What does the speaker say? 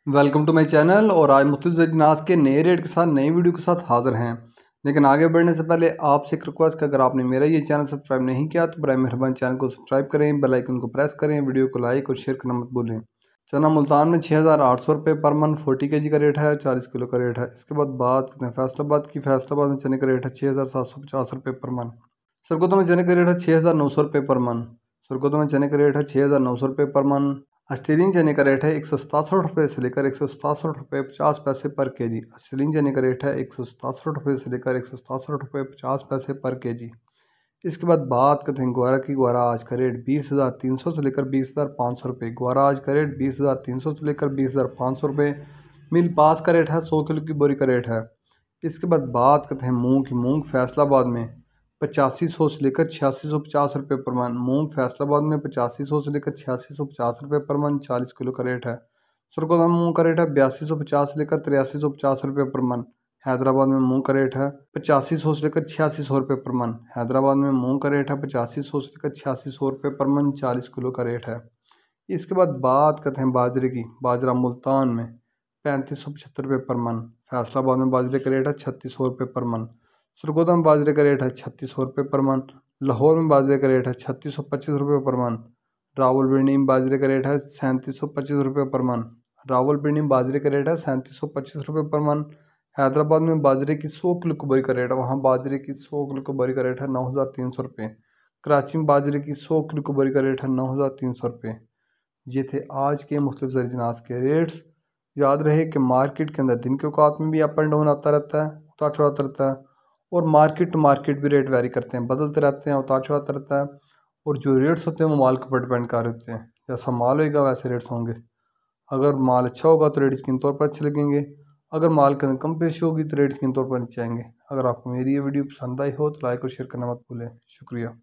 Welcome to my channel. और आज मुख्तलिफ अजनास के नए रेट के साथ नई वीडियो के साथ हाजिर हैं। लेकिन आगे बढ़ने से पहले आपसे एक रिक्वेस्ट है, अगर आपने मेरा ये चैनल सब्सक्राइब नहीं किया तो बराए मेहरबानी चैनल को सब्सक्राइब करें, बेल आइकन को प्रेस करें, वीडियो को लाइक और शेयर करना मत भूलें। चना मुल्तान में 6,800 रुपये पर मन 40 kg का रेट है, 40 किलो का रेट है। इसके बाद बात करते हैं फैसलाबाद की। फैसलाबाद में चने का रेट है 6,750 रुपये पर मन। सरगोदा में चने का रेट है 6,900 रुपये पर मन। सरगोदा में चने का रेट है 6,900 रुपये पर मन। ऑस्ट्रेलियन चने का रेट है 167 रुपये से लेकर 167 रुपये 50 पैसे पर केजी। ऑस्ट्रेलियन चने का रेट है 167 रुपये से लेकर 167 रुपये 50 पैसे पर केजी। इसके बाद बात करते हैं ग्वारा की। ग्वारा आज का रेट 20,300 से लेकर 20,500 रुपये। ग्वारा आज का रेट 20,300 से लेकर 20,500 रुपये। मिल पास का रेट है 100 किलो की बोरी का रेट है। इसके बाद बात करते हैं मूंग की। मूंग फैसलाबाद में 8500 से लेकर 8650 रुपये पर मन। मूंग फैसलाबाद में 8500 से लेकर 8650 रुपये पर मन, 40 किलो का रेट है। सरगोदा में मूंग का रेट है 8250 से लेकर 8350 रुपये पर मन। हैदराबाद में मूंग का रेट है 8500 से लेकर 8600 रुपये पर मन। हैदराबाद में मूंग का रेट है 8500 से लेकर 8600 रुपये पर मन, 40 किलो का रेट है। इसके बाद बात करते हैं बाजरे की। बाजरा मुल्तान में 3575 रुपये पर मन। फैसलाबाद में बाजरे का रेट है 3600 रुपये पर मन। सरगोदा में बाजरे का रेट है 3600 रुपये पर मन। लाहौर में बाजरे का रेट है 3625 रुपये पर मन। रावलपिंडी में बाजरे का रेट है 3725 रुपये पर मन। रावलपिंडी में बाजरे का रेट है 3725 रुपये पर मन। हैदराबाद में बाजरे की 100 किलो की बोरी का रेट है, वहाँ बाजरे की 100 किलो की बोरी का रेट है 9,300 रुपये। कराची में बाजरे की 100 किलो की बोरी का रेट है 9,300 रुपये। ये थे आज के मुख्तलिफ अजनास के रेट्स। याद रहे कि मार्केट के अंदर दिन के औकात में भी अप एंड डाउन आता रहता है, उतार चढ़ाव आता रहता है, और मार्केट टू मार्केट भी रेट वेरी करते हैं, बदलते रहते हैं, उतार चढ़ाव आता रहता है। और जो रेट्स होते हैं वो माल के ऊपर डिपेंड कर रहे होते हैं। जैसा माल होगा वैसे रेट्स होंगे। अगर माल अच्छा होगा तो रेट यकीनी तौर पर अच्छे लगेंगे। अगर माल के अंदर कम पेशी होगी तो रेट यकीनी तौर पर नीचे आएंगे। अगर आपको मेरी ये वीडियो पसंद आई हो तो लाइक और शेयर करना मत भूलें। शुक्रिया।